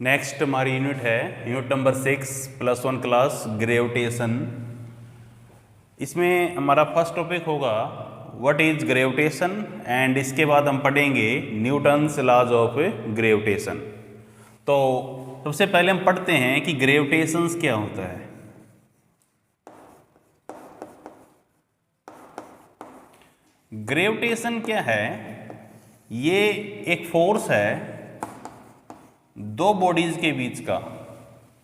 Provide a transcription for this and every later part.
Next हमारी unit है unit number 6 +1 class gravitation. इसमें हमारा फर्स्ट टॉपिक होगा व्हाट इज ग्रेविटेशन एंड इसके बाद हम पढ़ेंगे न्यूटन्स लॉज ऑफ ग्रेविटेशन। तो सबसे पहले हम पढ़ते हैं कि ग्रेविटेशन क्या होता है। ग्रेविटेशन क्या है? ये एक फोर्स है दो बॉडीज के बीच का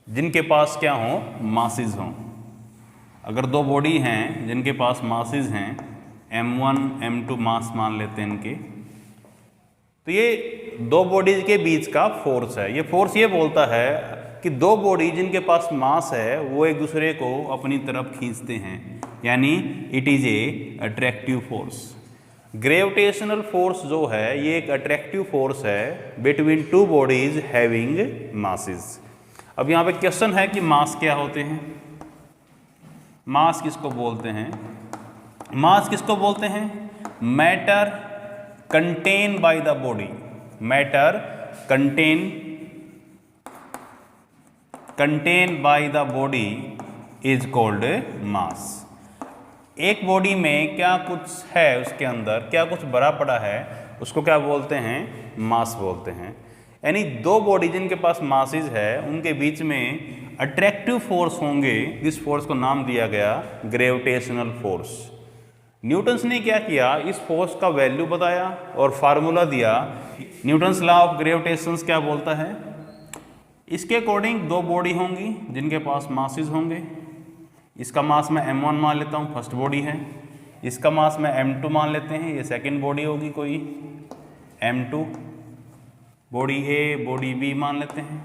जिनके पास क्या हो, मासेस हों। अगर दो बॉडी हैं जिनके पास मासेस हैं, m1 m2 मास मान लेते हैं इनके, तो ये दो बॉडीज के बीच का फोर्स है। ये फोर्स ये बोलता है कि दो बॉडी जिनके पास मास है वो एक दूसरे को अपनी तरफ खींचते हैं, यानी it is a attractive force. Gravitational force जो है ये एक अट्रैक्टिव फोर्स है between two bodies having masses. अब यहाँ पे क्वेश्चन है कि मास क्या होते हैं, मास किसको बोलते हैं? मास किसको बोलते हैं? Matter contained by the body. Matter contained by the body is called मास। एक बॉडी में क्या कुछ है, उसके अंदर क्या कुछ भरा पड़ा है, उसको क्या बोलते हैं? मास बोलते हैं। यानी दो बॉडी जिनके पास मासेस है उनके बीच में अट्रैक्टिव फोर्स होंगे, जिस फोर्स को नाम दिया गया ग्रेविटेशनल फोर्स। न्यूटन्स ने क्या किया, इस फोर्स का वैल्यू बताया और फार्मूला दिया। न्यूटन्स लॉ ऑफ ग्रेविटेशन क्या बोलता है? इसके अकॉर्डिंग दो बॉडी होंगी जिनके पास मासेस होंगे। इसका मास मैं m1 मान लेता हूँ, फर्स्ट बॉडी है। इसका मास मैं m2 मान लेते हैं, ये सेकंड बॉडी होगी कोई, m2। Body A body B मान लेते हैं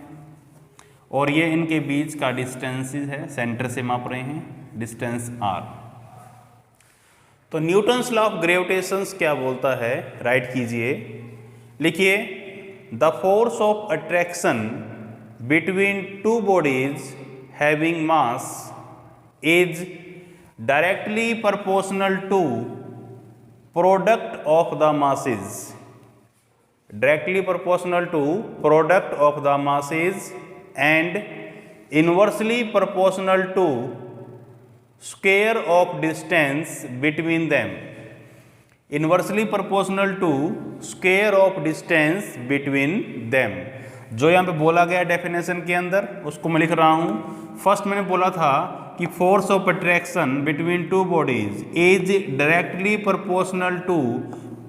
और ये इनके बीच का डिस्टेंस है, सेंटर से माप रहे हैं, डिस्टेंस r। तो न्यूटन्स लॉ ऑफ ग्रेविटेशन क्या बोलता है, राइट कीजिए, लिखिए the force of attraction between two bodies having mass is directly proportional to product of the masses. Directly proportional to product of the masses and inversely proportional to square of distance between them. Inversely proportional to square of distance between them. जो यहाँ पे बोला गया definition के अंदर उसको मैं लिख रहा हूँ। फर्स्ट मैंने बोला था कि force of attraction between two bodies is directly proportional to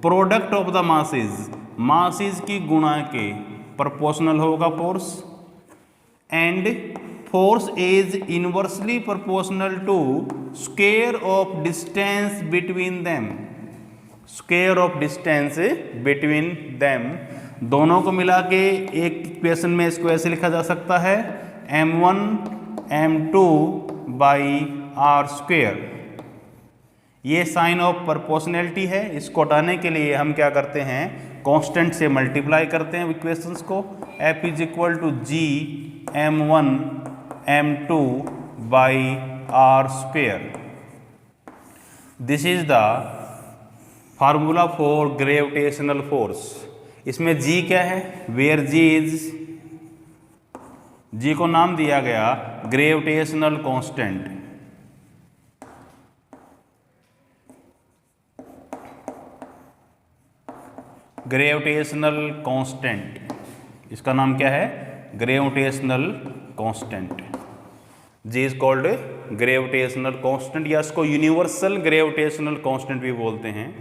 product of the masses. Masses की गुणा के प्रोपोर्शनल होगा force, and force is inversely proportional to square of distance between them. Square of distance between them, दोनों को मिला के एक equation में इसको ऐसे लिखा जा सकता है m1 m2 by are square. ये साइन ऑफ प्रोपोर्शनैलिटी है, इसको हटाने के लिए हम क्या करते हैं, कांस्टेंट से मल्टीप्लाई करते हैं इक्वेशंस को। f is equal to g m1 m2 by are square. This is the formula for gravitational force. इसमें g क्या है, वेयर g इज, g को नाम दिया गया ग्रेविटेशनल कांस्टेंट। ग्रेविटेशनल कांस्टेंट, इसका नाम क्या है, gravitational constant. g is called gravitational constant, या इसको यूनिवर्सल ग्रेविटेशनल कांस्टेंट भी बोलते हैं।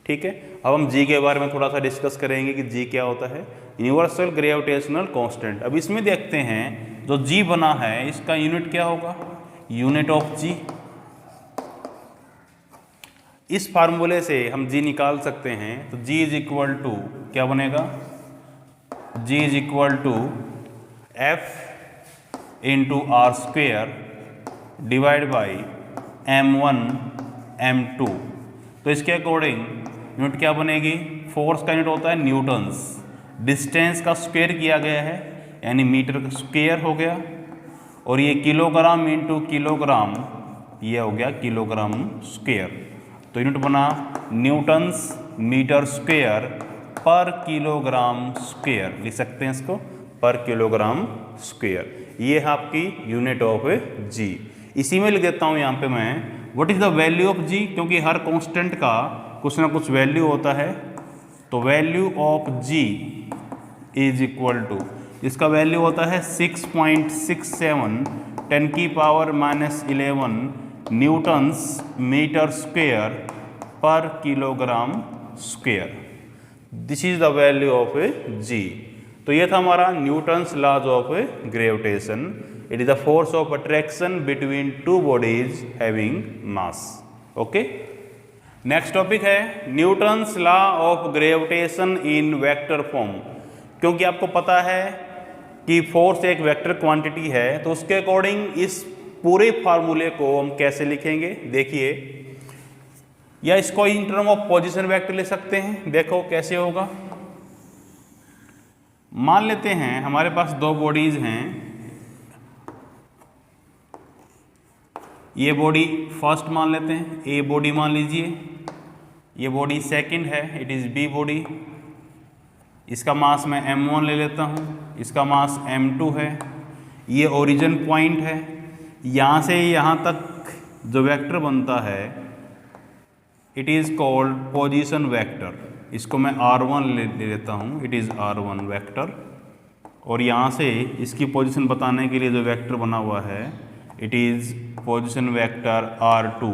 ठीक है, अब हम g के बारे में थोड़ा सा डिस्कस करेंगे कि g क्या होता है, यूनिवर्सल ग्रेविटेशनल कांस्टेंट। अब इसमें देखते हैं जो g बना है इसका यूनिट क्या होगा, यूनिट ऑफ g। इस फार्मूले से हम g निकाल सकते हैं, तो g इज इक्वल टू क्या बनेगा, g is equal to f into R square divide by m1 m2। तो इसके अकॉर्डिंग यूनिट क्या बनेगी, फोर्स का यूनिट होता है न्यूटन्स, डिस्टेंस का स्क्वायर किया गया है यानी मीटर का स्क्वायर हो गया, और ये किलोग्राम इंटू किलोग्राम, ये हो गया किलोग्राम स्क्वायर। तो यूनिट बना Newton's metre square per kilogram square, लिख सकते हैं इसको पर किलोग्राम स्क्वायर। ये है आपकी यूनिट ऑफ जी। इसी में लिख देता हूँ यहाँ पे मैं what is the value of G, क्योंकि हर कांस्टेंट का कुछ ना कुछ वैल्यू होता है। तो value of G is equal to, इसका वैल्यू होता है 6.67 10⁻⁻11 newtons metre square per kilogram square. This is the value of G. तो ये था हमारा Newton's laws of gravitation. It is the force of attraction between two bodies having mass. Okay, next topic है Newton's law of gravitation in vector form. क्योंकि आपको पता है कि फोर्स एक वेक्टर क्वांटिटी है, तो उसके अकॉर्डिंग इस पूरे फार्मूले को हम कैसे लिखेंगे देखिए, या इसको इन टर्म ऑफ पोजीशन वेक्टर ले सकते हैं। देखो कैसे होगा। मान लेते हैं हमारे पास दो बॉडीज हैं, ये बॉडी फर्स्ट मान लेते हैं, ए बॉडी मान लीजिए, ये बॉडी सेकंड है, इट इज़ बी बॉडी। इसका मास मैं m1 ले लेता हूँ, इसका मास m2 है। ये ओरिजिन पॉइंट है, यहाँ से यहाँ तक जो वेक्टर बनता है it is called position vector. इसको मैं r1 ले लेता हूँ, इट इज़ r1 वेक्टर। और यहाँ से इसकी पोजीशन बताने के लिए जो वेक्टर बना हुआ है it is position vector r2,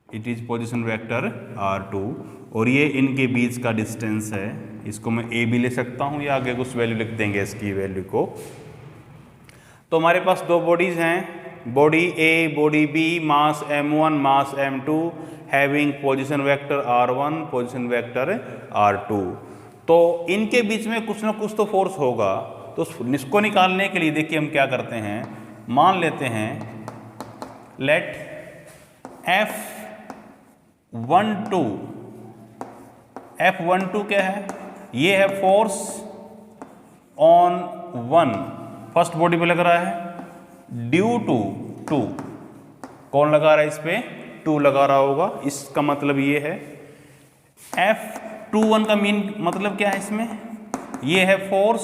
it is position vector r2। और ये इनके बीच का डिस्टेंस है, इसको मैं a भी ले सकता हूँ या आगे कुछ वैल्यू लिख देंगे इसकी वैल्यू को। तो हमारे पास दो बॉडीज़ हैं, body A body B, mass m1 mass m2, having position vector r1 position vector r2। तो इनके बीच में कुछ ना कुछ तो फोर्स होगा। तो इसको निकालने के लिए देखिए हम क्या करते हैं, मान लेते हैं लेट F12 क्या है, ये है force on one, first body पे लग रहा है, ड्यू टू टू, कौन लगा रहा है इस पे, टू लगा रहा होगा। इसका मतलब ये है F21 का मीन मतलब क्या है इसमें, ये है force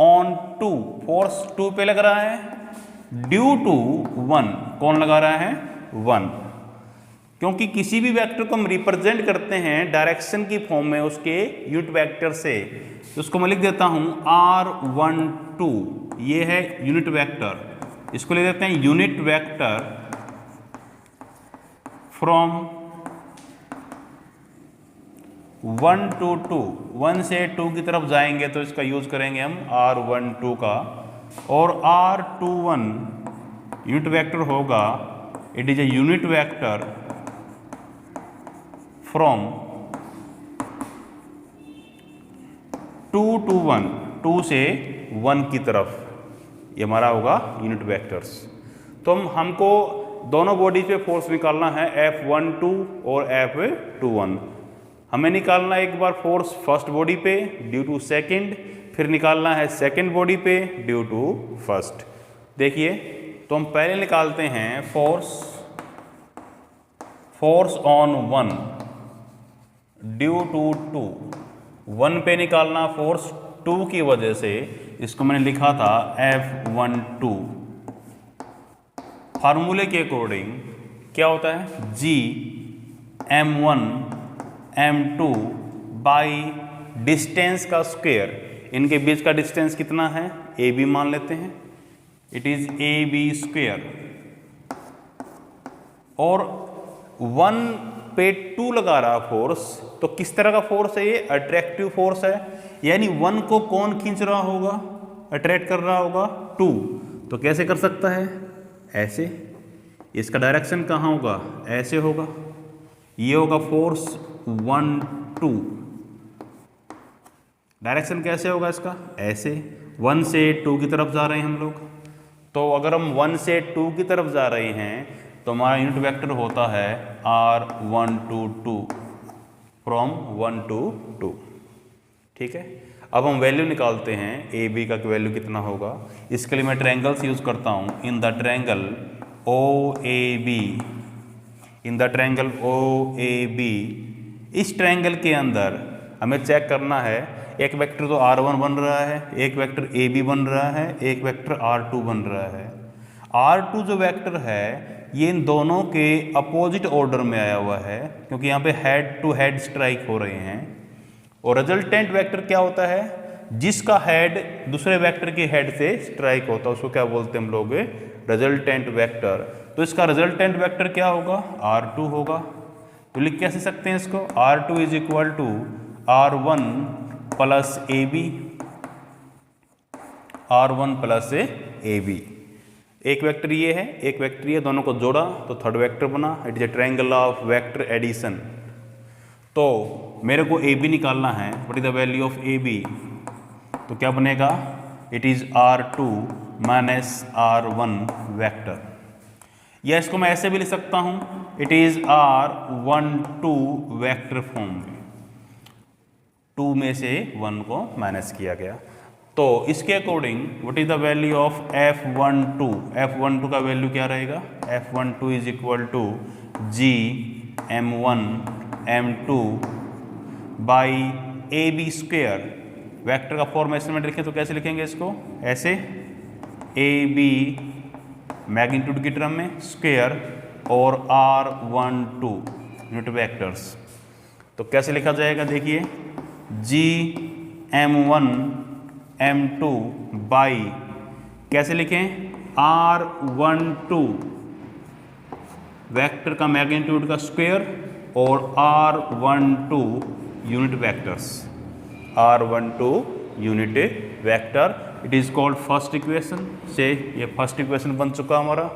on two, force two पे लग रहा है, ड्यू टू वन, कौन लगा रहा है, वन। क्योंकि किसी भी वेक्टर को हम रिप्रेजेंट करते हैं डायरेक्शन की फॉर्म में उसके यूनिट वेक्टर से, तो उसको मैं लिख देता हूं r12, ये है यूनिट वेक्टर। इसको लिख देते हैं यूनिट वेक्टर फ्रॉम 1 to 2, 1 से 2 की तरफ जाएंगे तो इसका यूज करेंगे हम r12 का। और r21 यूनिट वेक्टर होगा, it is a unit vector from 2 to 1, 2 से 1 की तरफ, ये हमारा होगा यूनिट वेक्टर्स। तो हमको दोनों बॉडी पे फोर्स निकालना है F12 और F21। हमें निकालना है एक बार फोर्स फर्स्ट बॉडी पे ड्यू टू सेकंड, फिर निकालना है सेकंड बॉडी पे ड्यू टू फर्स्ट। देखिए तो हम पहले निकालते हैं force on one due to two, one पे निकालना फोर्स टू की वजह से, इसको मैंने लिखा था F12। फार्मूले के अकॉर्डिंग क्या होता है, G m1 m2 by distance का स्क्वायर। इनके बीच का डिस्टेंस कितना है, AB मान लेते हैं, इट इज AB स्क्वायर। और 1 पे 2 लगा रहा फोर्स, तो किस तरह का फोर्स है, ये अट्रैक्टिव फोर्स है। यानी 1 को कौन खींच रहा होगा, अट्रैक्ट कर रहा होगा 2। तो कैसे कर सकता है, ऐसे, इसका डायरेक्शन कहाँ होगा, ऐसे होगा, ये होगा फोर्स 1 2। डायरेक्शन कैसे होगा इसका, ऐसे, 1 से 2 की तरफ जा रहे हैं हम लोग। तो अगर हम 1 से 2 की तरफ जा रहे हैं तो हमारा यूनिट वेक्टर होता है r122 फ्रॉम 1 to 2। ठीक है, अब हम वैल्यू निकालते हैं ए बी का वैल्यू कितना होगा। इसके लिए मैं ट्रायंगल्स यूज करता हूँ। In the triangle O A B, in the triangle O A B, इस ट्रायंगल के अंदर हमें चेक करना है एक वेक्टर तो R1 बन रहा है, एक वेक्टर AB बन रहा है, एक वेक्टर R2 बन रहा है। R2 जो वेक्टर है ये इन दोनों के अपोजिट ऑर्डर में आया हुआ है, क्योंकि यहाँ पे हेड टू हेड स्ट्राइक हो रहे हैं। और रिजल्टेंट वेक्टर क्या होता है, जिसका हेड दूसरे वेक्टर के हेड से स्ट्राइक होता है उसको क्या बोलते हैं हम लोग, रिजल्टेंट वेक्टर। तो इसका रिजल्टेंट वेक्टर क्या होगा, R2 होगा। तो लिख कैसे सकते हैं इसको, R2 is equal to R1 plus AB, R1 plus AB। एक वेक्टर ये है, एक वेक्टर ये, दोनों को जोड़ा तो थर्ड वेक्टर बना। It is a triangle of vector addition. तो मेरे को AB निकालना है, what is the value of AB, तो क्या बनेगा, it is R2 minus R1 vector. या इसको मैं ऐसे भी लिख सकता हूं, it is R12 vector form में, 2 में से 1 को माइनस किया गया। तो इसके according what is the value of F12, F12 का वैल्यू क्या रहेगा, F12 is equal to GM1 M2 by AB square. Vector का फॉर्मेशन में लिखें तो कैसे लिखेंगे इसको, ऐसे AB मैग्नीट्यूड की टर्म में स्क्वेयर और R12 यूनिट वेक्टर्स। तो कैसे लिखा जाएगा, देखिए GM1 M2 बाई कैसे लिखें, R12 वेक्टर का मैग्नीट्यूड का स्क्वायर और R12 unit vectors, R12 unit vector. It is called first equation से, ये फर्स्ट इक्वेशन बन चुका हमारा।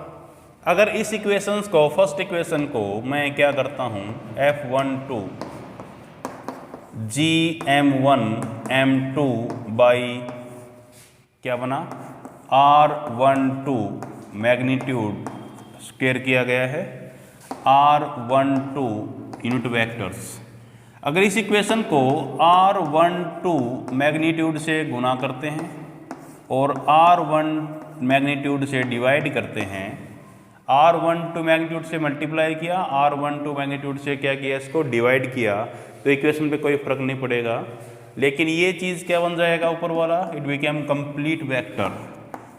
अगर इस इक्वेशंस को, फर्स्ट इक्वेशन को मैं क्या करता हूँ, F12 GM1 M2 बाई क्या बना, R12 मैग्नीट्यूड स्क्वायर किया गया है, R12 यूनिट वेक्टर्स। अगर इस इक्वेशन को R12 मैग्नीट्यूड से गुना करते हैं और R1 मैग्नीट्यूड से डिवाइड करते हैं, R12 मैग्नीट्यूड से मल्टीप्लाई किया, R12 मैग्नीट्यूड से क्या किया, इसको डिवाइड किया, तो इक्वेशन पे कोई फर्क नहीं पड़ेगा। लेकिन ये चीज़ क्या बन जाएगा ऊपर वाला, इट बिकेम कंप्लीट वेक्टर।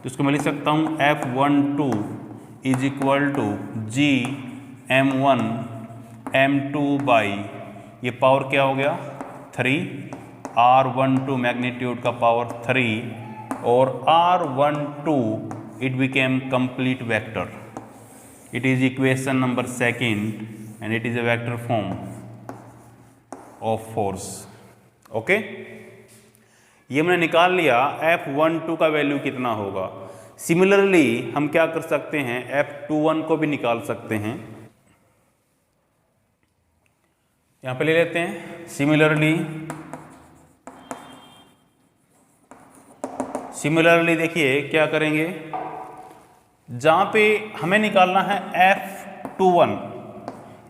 तो इसको मैं लिख सकता हूँ F12 is equal to GM1 M2 by, ये पावर क्या हो गया 3, R12 मैग्नीट्यूड का पावर 3 और R12 it became complete vector. It is equation number second and it is a vector form of force. Okay, ये मैंने निकाल लिया F12 का वैल्यू कितना होगा। सिमिलरली हम क्या कर सकते हैं, F21 को भी निकाल सकते हैं। यहां पे ले लेते हैं सिमिलरली देखिए क्या करेंगे, जहां पे हमें निकालना है F21,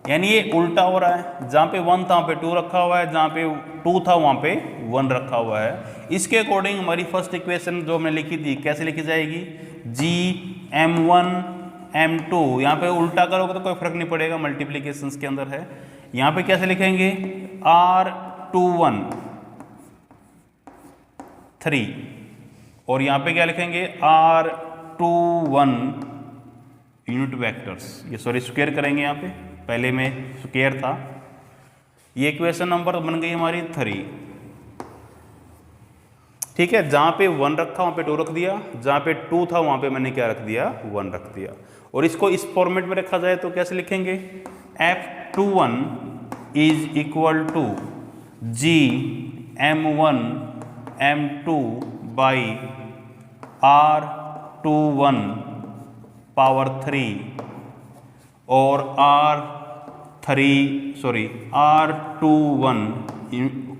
यानी ये उल्टा हो रहा है, जहां पे 1 था वहां पे 2 रखा हुआ है, जहां पे 2 था वहां पे 1 रखा हुआ है। इसके अकॉर्डिंग हमारी फर्स्ट इक्वेशन जो हमने लिखी थी कैसे लिखी जाएगी, GM1 M2, यहाँ पे उल्टा करोगे तो कोई फर्क नहीं पड़ेगा, मल्टीप्लीकेशंस के अंदर है। यहाँ पे कैसे लिखेंगे, R21 3 और यहाँ पे क्या लिखेंगे, R21 यूनिट वेक्टर्स। ये सॉरी स्क्वायर करेंगे, यहाँ पे पहले में स्क्वायर था। ये इक्वेशन नंबर बन गई हमारी 3। ठीक है, जहाँ पे 1 रखा वहाँ पे 2 रख दिया, जहाँ पे 2 था वहाँ पे मैंने क्या रख दिया, 1 रख दिया। और इसको इस फॉर्मेट में रखा जाए तो कैसे लिखेंगे, F21 is equal to GM1 M2 by R21 power 3 और R21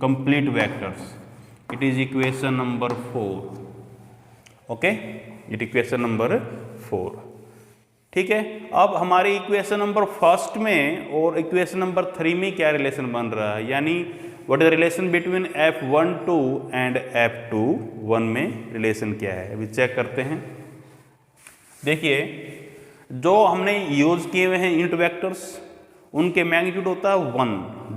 complete vectors. It is equation number 4। Okay, it equation number 4। ठीक है, अब हमारी इक्वेशन नंबर फर्स्ट में और इक्वेशन नंबर 3 में क्या रिलेशन बन रहा है, यानी what is the relation between F12 and F21 में रिलेशन क्या है, अभी चेक करते हैं। देखिए, जो हमने यूज किए हुए हैं यूनिट वेक्टर्स, उनके मैग्नीट्यूड होता है 1,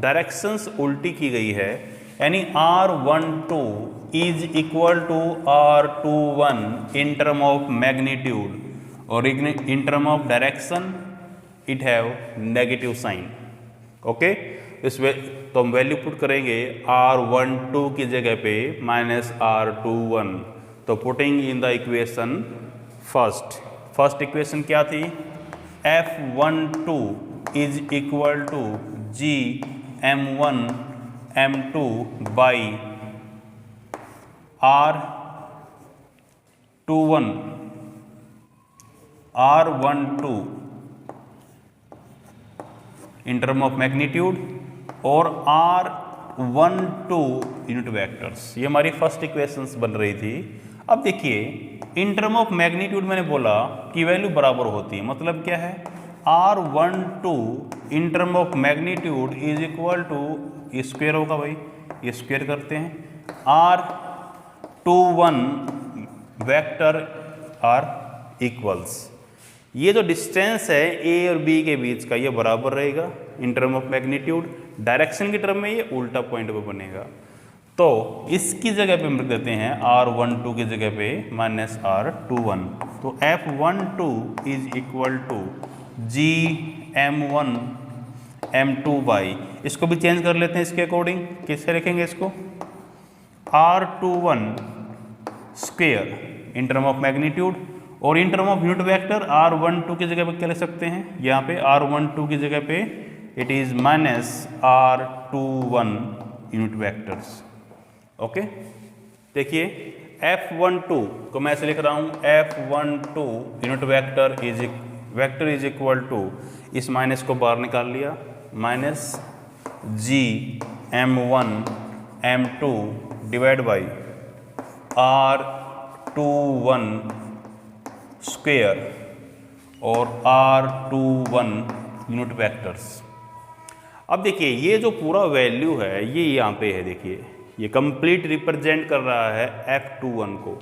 डायरेक्शंस उल्टी की गई है, यानी R12 is equal to R21 in term of magnitude और in term of direction it have negative sign. Okay, तो हम वैल्यू पुट करेंगे R12 की जगह पे -R21। तो putting in the equation first equation क्या थी, F12 is equal to GM1 M2 by R12 in term of magnitude और R12 यूनिट वेक्टर्स। ये हमारी फर्स्ट इक्वेशंस बन रही थी। अब देखिए इन टर्म ऑफ मैग्नीट्यूड मैंने बोला कि वैल्यू बराबर होती है, मतलब क्या है, R12 in term of magnitude is equal to, ये स्क्वायर होगा भाई, ये स्क्वायर करते हैं, R21 वेक्टर आर इक्वल्स, ये जो डिस्टेंस है ए और बी के बीच का ये बराबर रहेगा इन टर्म ऑफ मैग्नीट्यूड, डायरेक्शन की टर्म में ये उल्टा पॉइंट पे बनेगा। तो इसकी जगह पे हम रख देते हैं R12 की जगह पे -R21। तो F12 is equal to GM1 M2 by, इसको भी चेंज कर लेते हैं इसके अकॉर्डिंग, किससे लिखेंगे इसको, R21 square in term of magnitude और in term of unit vector R12 की जगह पे क्या लिख सकते हैं, यहाँ पे R12 की जगह पे it is -R21 unit vectors. Okay, देखिए F12 को मैं ऐसे लिख रहा हूँ, F12 unit vector is equal to, इस माइनस को बाहर निकाल लिया, -GM1 M2 divide by R21 square और R21 यूनिट वेक्टर्स। अब देखिए ये जो पूरा वैल्यू है ये यहाँ पे है, देखिए ये कंप्लीट रिप्रेजेंट कर रहा है F21 को,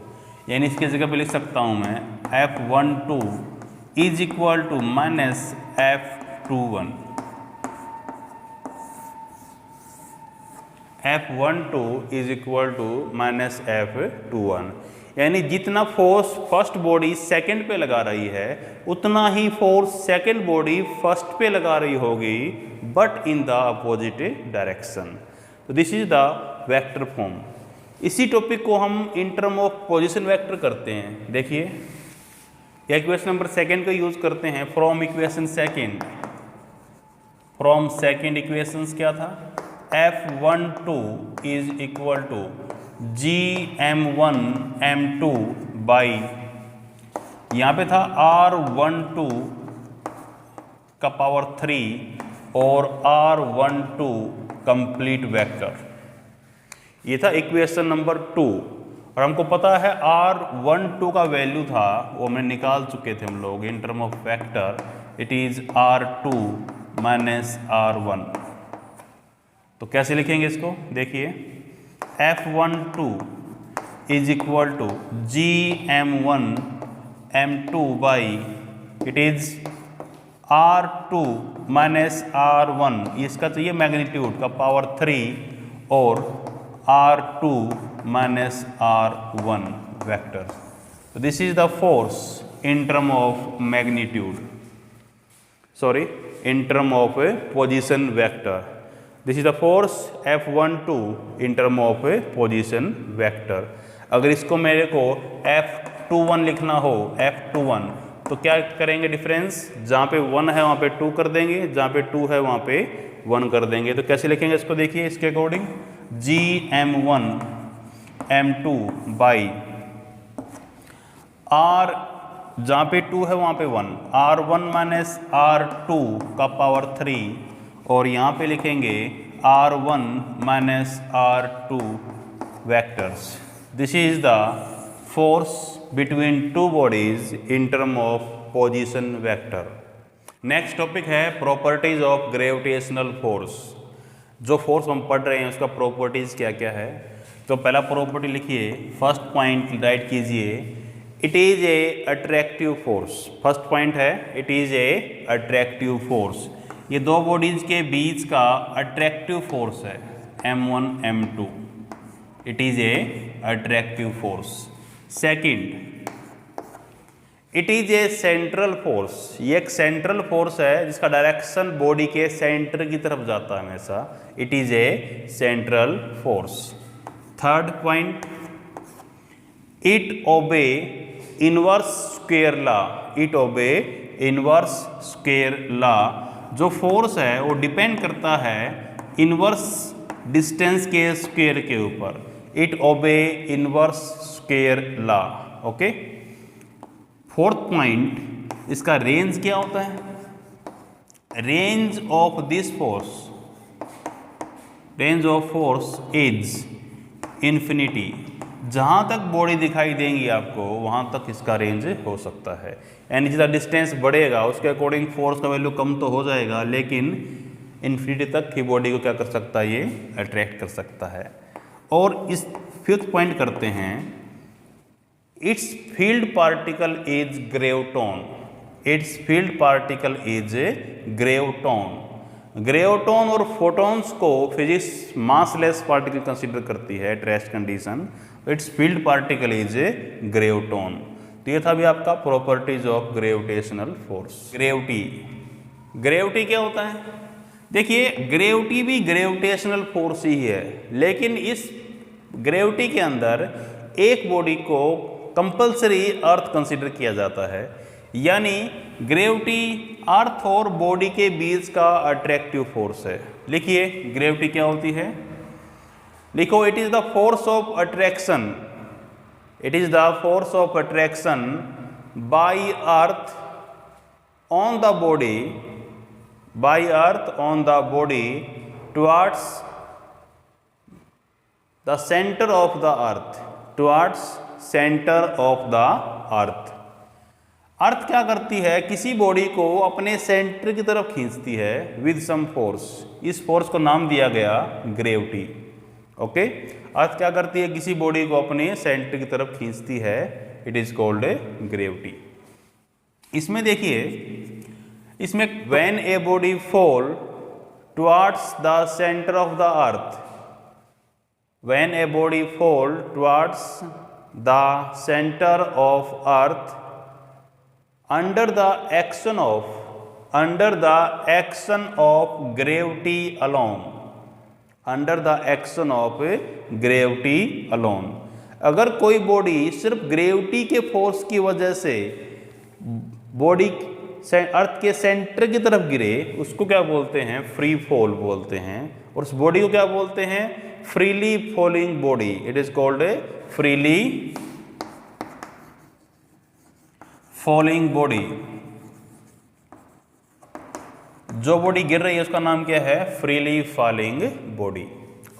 यानी इसकी जगह पे लिख सकता हूँ मैं F12 is equal to -F21, F12 is equal to -F21, यानी जितना फोर्स फर्स्ट बॉडी सेकंड पे लगा रही है उतना ही फोर्स सेकंड बॉडी फर्स्ट पे लगा रही होगी, but in the opposite direction. तो this is the vector form. इसी टॉपिक को हम in term of position vector करते हैं। देखिए इक्वेशन नंबर सेकंड का यूज करते हैं, फ्रॉम इक्वेशन सेकंड इक्वेशंस क्या था, F12 is equal to GM1 M2 by, यहाँ पे था R12 का पावर 3 और R12 कंप्लीट वेक्टर, ये था इक्वेशन नंबर 2। और हमको पता है R12 का वैल्यू था वो हमने निकाल चुके थे हम लोग in term of vector, it is R2 -R1। तो कैसे लिखेंगे इसको, देखिए F12 is equal to GM1 M2 by, it is R2 -R1, इसका चाहिए मैग्नीट्यूड का पावर 3 और R2 -R1 वेक्टर। तो this is the force in term of magnitude, sorry in term of position vector. This is the force F12 in term of position vector. अगर इसको मेरे को F21 लिखना हो, F21, तो क्या करेंगे डिफरेंस, जहाँ पे 1 है वहाँ पे 2 कर देंगे, जहाँ पे 2 है वहाँ पे 1 कर देंगे। तो कैसे लिखेंगे इसको, देखिए इसके according GM1 M2 by R, जहाँ पे 2 है वहाँ पे 1, R1 -R2 का पावर 3 और यहाँ पे लिखेंगे R1 -R2 vectors. This is the force between two bodies in term of position vector. Next topic है प्रॉपर्टीज ऑफ ग्रेविटेशनल फोर्स। जो फोर्स हम पढ़ रहे हैं उसका प्रॉपर्टीज क्या क्या है। तो पहला प्रॉपर्टी लिखिए, फर्स्ट पॉइंट राइट कीजिए, it is a attractive force. First point है it is a attractive force. ये दो बॉडीज के बीच का अट्रैक्टिव फोर्स है। M1 M2, it is a attractive force. Second, it is a central force. ये एक central force है जिसका डायरेक्शन बॉडी के सेंटर की तरफ जाता है हमेशा. It is a central force. Third point, it obey inverse square law. It obey inverse square law. जो फोर्स है वो डिपेंड करता है इनवर्स डिस्टेंस के स्क्वायर के ऊपर. It obey inverse square law. Okay. Fourth point, इसका रेंज क्या होता है? Range of this force, range of force is infinity. जहाँ तक बॉडी दिखाई देंगी आपको वहाँ तक इसका रेंज हो सकता है. यानी जितना डिस्टेंस बढ़ेगा उसके अकॉर्डिंग फोर्स का वैल्यू कम तो हो जाएगा, लेकिन इन्फिनिटी तक की बॉडी को क्या कर सकता है? ये अट्रैक्ट कर सकता है. और इस फिफ्थ पॉइंट करते हैं, it's field particle is graviton. It's field particle is graviton. Graviton और फोटॉन्स को फिजिक्स मासलेस पार्टिकल कंसीडर करती है at rest condition. It's field particle is graviton. तो ये था भी आपका properties of gravitational force. Gravity, gravity क्या होता है? देखिए, ग्रेविटी भी ग्रेविटेशनल फोर्स ही है, लेकिन इस ग्रेविटी के अंदर एक बॉडी को कंपल्सरी अर्थ कंसीडर किया जाता है. यानी ग्रेविटी अर्थ और बॉडी के बीच का अट्रैक्टिव फोर्स है. लिखिए ग्रेविटी क्या होती है. लिखो, it is the force of attraction. It is the force of attraction by earth on the body, by earth on the body towards the centre of the earth, towards centre of the earth. Earth क्या करती है? किसी body को अपने centre की तरफ खींचती है विद सम फोर्स. इस फोर्स को नाम दिया गया ग्रेविटी. ओके. अर्थ क्या करती है? किसी बॉडी को अपने सेंटर की तरफ खींचती है. It is called gravity. इसमें देखिए, इसमें when a body fall towards the centre of the earth, when a body fall towards the centre of earth under the action of gravity alone, under the action of gravity alone. अगर कोई body सिर्फ gravity के force की वजह से body earth के centre की तरफ गिरे, उसको क्या बोलते हैं? फ्री फॉल बोलते हैं. और उस बॉडी को क्या बोलते हैं? Freely falling body. It is called A freely falling body. जो बॉडी गिर रही है उसका नाम क्या है? Freely falling body.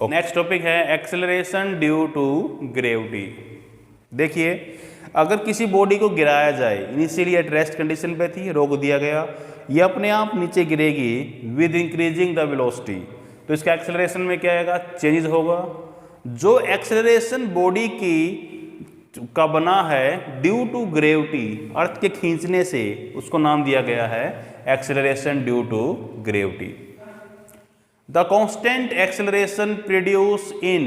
Next topic है एक्सेलरेशन ड्यू टू ग्रेविटी. देखिए, अगर किसी बॉडी को गिराया जाए, इनिशियली एट रेस्ट कंडीशन पे थी, रोक दिया गया, ये अपने आप नीचे गिरेगी विद इंक्रीजिंग द वेलोसिटी. तो इसका एक्सेलरेशन में क्या आएगा? चेंजेस होगा. जो एक्सेलरेशन बॉडी की का बना है ड्यू टू ग्रेविटी, अर्थ के खींचने से, उसको नाम दिया गया है acceleration due to gravity. The constant acceleration produce in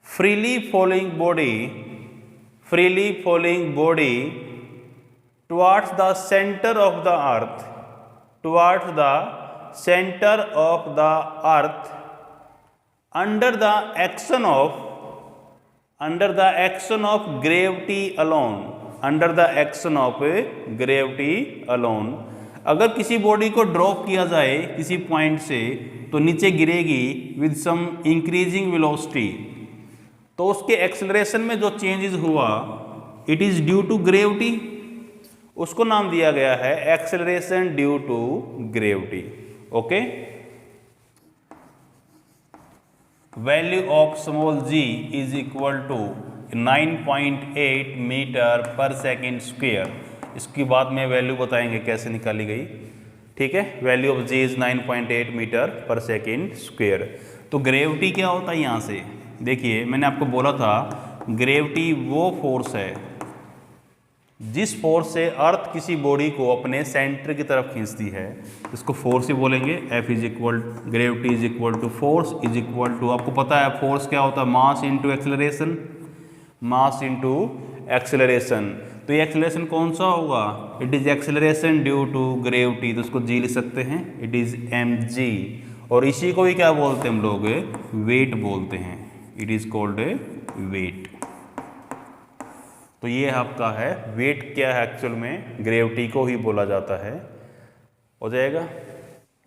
freely falling body towards the centre of the earth, towards the centre of the earth under the action of gravity alone, under the action of gravity alone. अगर किसी body को drop किया जाए किसी point से तो नीचे गिरेगी विद सम इंक्रीजिंग वेलोसिटी. तो उसके एक्सेलरेशन में जो चेंजेस हुआ, it is due to gravity. उसको नाम दिया गया है acceleration due to gravity. Okay. Value of small g is equal to 9.8 metre per second square. इसकी बाद में वैल्यू बताएंगे कैसे निकाली गई. ठीक है. Value of g is 9.8 metre per second square. तो ग्रेविटी क्या होता है? यहाँ से देखिए, मैंने आपको बोला था ग्रेविटी वो फोर्स है जिस फोर्स से अर्थ किसी बॉडी को अपने सेंटर की तरफ खींचती है इसको फोर्स ही बोलेंगे। F is equal, gravity is equal to force is equal to, आपको पता है फोर्स क्या होता है, mass into acceleration, mass into acceleration. तो ये एक्सेलरेशन कौन सा होगा, it is acceleration due to gravity, तो उसको जी लिख सकते हैं, इट इज mg। और इसी को ही क्या बोलते हैं हम लोग, वेट बोलते हैं, इट इज कॉल्ड वेट। तो ये आपका है वेट, क्या है एक्चुअल में, ग्रेविटी को ही बोला जाता है। हो जाएगा।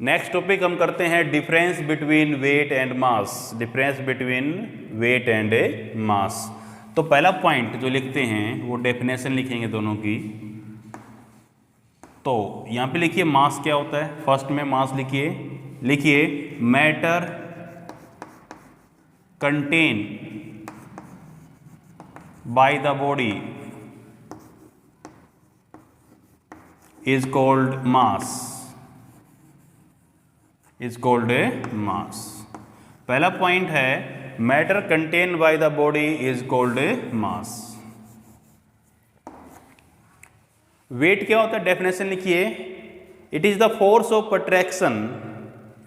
नेक्स्ट टॉपिक हम करते हैं difference between weight and mass, difference between weight and mass. तो पहला पॉइंट जो लिखते हैं वो डेफिनेशन लिखेंगे दोनों की। तो यहाँ पे लिखिए मास क्या होता है, फर्स्ट में मास लिखिए matter contain by the body is called mass, is called a mass। पहला पॉइंट है matter contained by the body is called a mass. Weight क्या होता है, डेफिनेशन लिखिए, it is the force of attraction,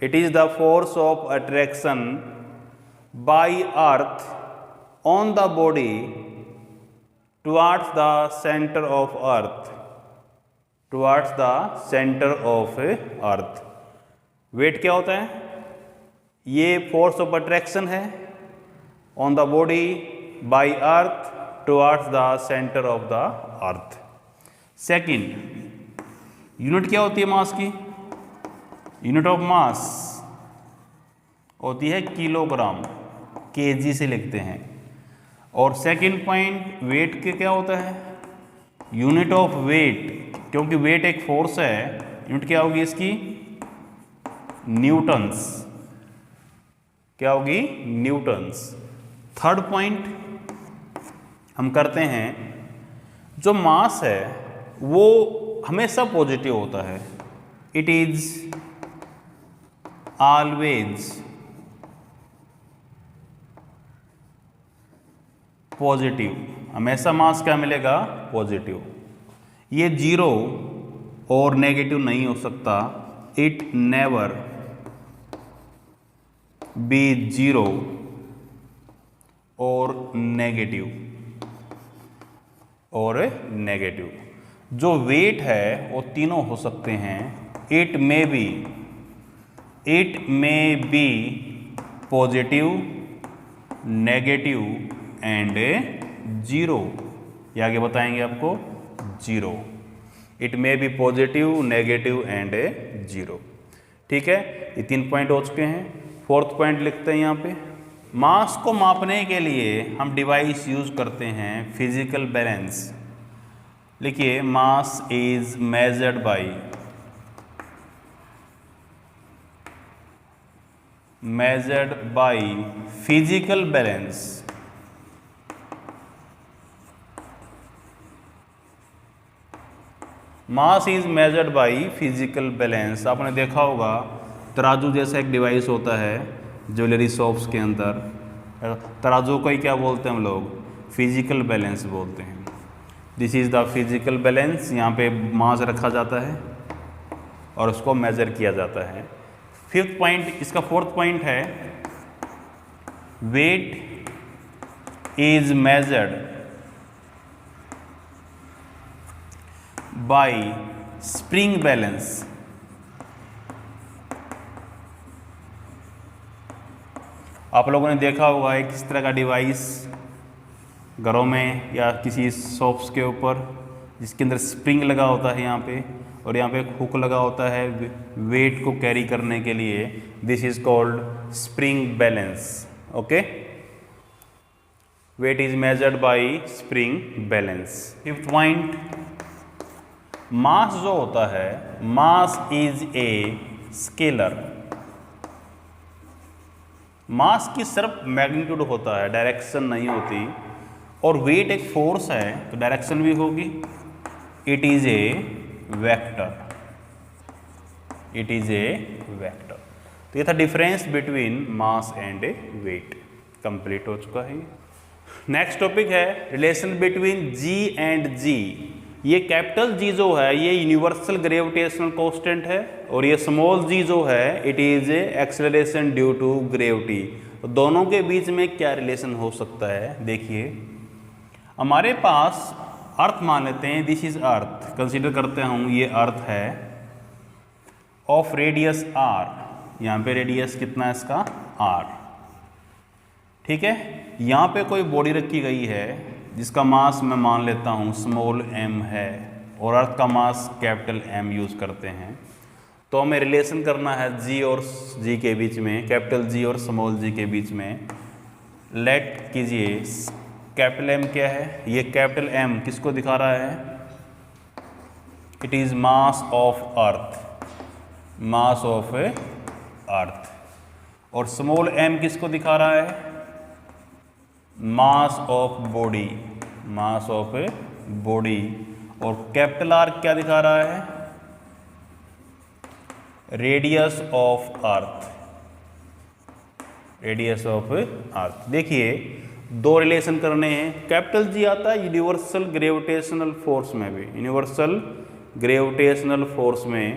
it is the force of attraction by earth on the body towards the center of earth, towards the center of earth। Weight क्या होता है, ये force of attraction है on the body by earth towards the centre of the earth. Second, unit क्या होती है मास की, unit of mass होती है किलोग्राम, केजी से लिखते हैं। और सेकंड पॉइंट वेट के क्या होता है, यूनिट ऑफ वेट, क्योंकि वेट एक फोर्स है, यूनिट क्या होगी इसकी, न्यूटन्स, क्या होगी, न्यूटन्स। थर्ड पॉइंट हम करते हैं, जो मास है वो हमेशा पॉजिटिव होता है, इट इज ऑलवेज पॉजिटिव, हमेशा मास क्या मिलेगा, पॉजिटिव। ये जीरो और नेगेटिव नहीं हो सकता, इट नेवर बी जीरो और नेगेटिव, और नेगेटिव। जो वेट है वो तीनों हो सकते हैं, it may be positive, negative and zero. ये आगे बताएंगे आपको, zero, it may be positive, negative and zero. ठीक है, ये 3 पॉइंट हो चुके हैं। फोर्थ पॉइंट लिखते हैं यहाँ पे, मास को मापने के लिए हम डिवाइस यूज करते हैं फिजिकल बैलेंस। लिखिए mass is measured by physical balance. Mass is measured by physical balance. आपने देखा होगा तराजू जैसा एक डिवाइस होता है ज्वेलरी शॉप्स के अंदर, तराजू को ही क्या बोलते हैं हम लोग, फिजिकल बैलेंस बोलते हैं। This is the physical balance, यहाँ पे मास रखा जाता है और उसको मेजर किया जाता है। फिफ्थ पॉइंट, इसका फोर्थ पॉइंट है weight is measured by spring balance. आप लोगों ने देखा होगा एक इस तरह का डिवाइस घरों में या किसी शॉप्स के ऊपर, जिसके अंदर स्प्रिंग लगा होता है यहाँ पे, और यहाँ पे एक हुक लगा होता है वेट को कैरी करने के लिए। This is called spring balance. Okay, weight is measured by spring balance. Fifth point, mass जो होता है, मास इज ए स्केलर। मास की सिर्फ मैग्नीट्यूड होता है, डायरेक्शन नहीं होती। और वेट एक फोर्स है तो डायरेक्शन भी होगी। It is a vector, it is a vector. तो ये था difference between mass and weight. Complete हो चुका है। नेक्स्ट टॉपिक है relation between G and G. ये कैपिटल जी जो है ये यूनिवर्सल ग्रेविटेशनल कांस्टेंट है, और ये स्मॉल जी जो है it is acceleration due to gravity. तो दोनों के बीच में क्या रिलेशन हो सकता है? देखिए, हमारे पास अर्थ मान लेते हैं, दिस इज अर्थ, कंसीडर करते हूँ ये अर्थ है ऑफ रेडियस आर, यहाँ पे रेडियस कितना है इसका? आर, ठीक है। यहाँ पे कोई बॉडी रखी गई है जिसका मास मैं मान लेता हूँ स्मॉल m है, और अर्थ का मास कैपिटल M यूज़ करते हैं। तो हमें रिलेशन करना है g और g के बीच में, कैपिटल G और स्मॉल g के बीच में। लेट कीजिए, कैपिटल M क्या है? ये कैपिटल M किसको दिखा रहा है? It is mass of earth, mass of अर्थ। और स्मॉल m किसको दिखा रहा है? Mass of body, mass of body. और कैपिटल R क्या दिखा रहा है? Radius of earth, radius of earth. देखिए, दो रिलेशन करने हैं। कैपिटल G आता है यूनिवर्सल ग्रेविटेशनल फोर्स में भी, यूनिवर्सल ग्रेविटेशनल फोर्स में,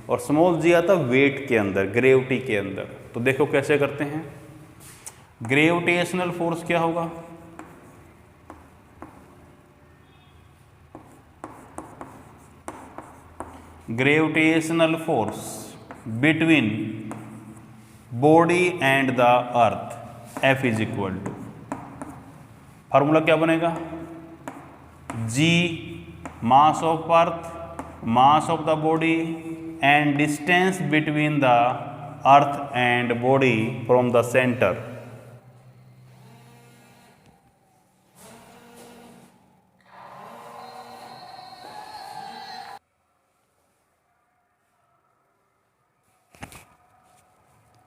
और स्मॉल g आता है वेट के अंदर, ग्रेविटी के अंदर। तो देखो कैसे करते हैं। ग्रेविटेशनल फोर्स क्या होगा? Gravitational force between body and the earth, F is equal to, formula क्या बनेगा? G mass of earth, mass of the body, and distance between the earth and body from the centre.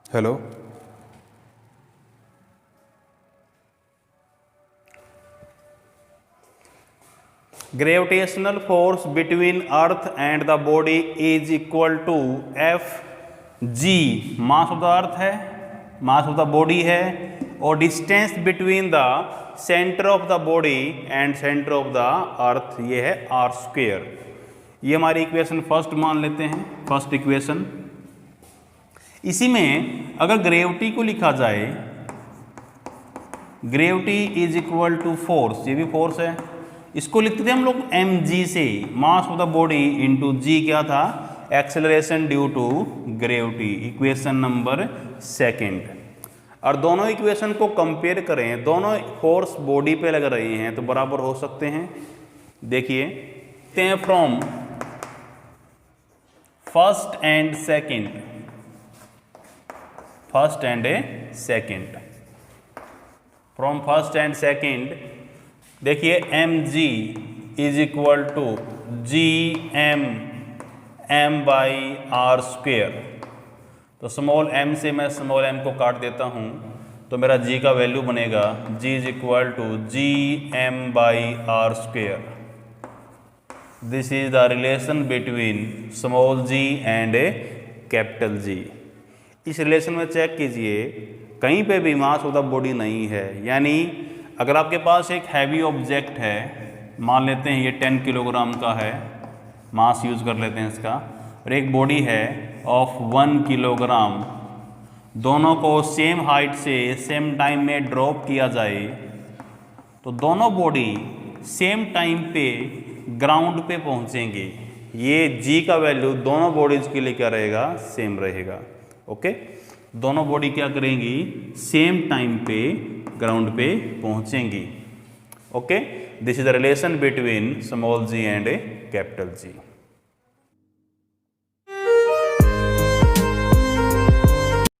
Hello, gravitational force between earth and the body is equal to F G, mass of the earth है, mass of the body है, और distance between the centre of the body and centre of the अर्थ, ये है R square. ये हमारी equation first मान लेते हैं, फर्स्ट इक्वेशन। इसी में अगर ग्रेविटी को लिखा जाए, gravity is equal to force, ये भी फोर्स है, इसको लिखते थे हम लोग mg से, mass of the body into g क्या था? Acceleration due to gravity, equation number second. और दोनों इक्वेशन को कंपेयर करें, दोनों फोर्स बॉडी पे लग रहे हैं तो बराबर हो सकते हैं। देखिए, from first and second, first and second, from first and second, देखिए mg is equal to gm m by are square. तो स्मॉल m से मैं स्मॉल m को काट देता हूँ, तो मेरा g का वैल्यू बनेगा g is equal to gm by are square. This is the relation between small g and capital G। इस रिलेशन में चेक कीजिए, कहीं पे भी मास ऑफ द बॉडी नहीं है। यानी अगर आपके पास एक हैवी ऑब्जेक्ट है, मान लेते हैं ये 10 किलोग्राम का है, मास यूज़ कर लेते हैं इसका, और एक बॉडी है ऑफ 1 किलोग्राम, दोनों को सेम हाइट से सेम टाइम में ड्रॉप किया जाए, तो दोनों बॉडी सेम टाइम पे ग्राउंड पे पहुंचेंगे। ये g का वैल्यू दोनों बॉडीज़ के लिए क्या रहेगा? सेम रहेगा। ओके, दोनों बॉडी क्या करेंगी? सेम टाइम पे ग्राउंड पे पहुंचेंगी। Okay, this is the relation between small g and capital G।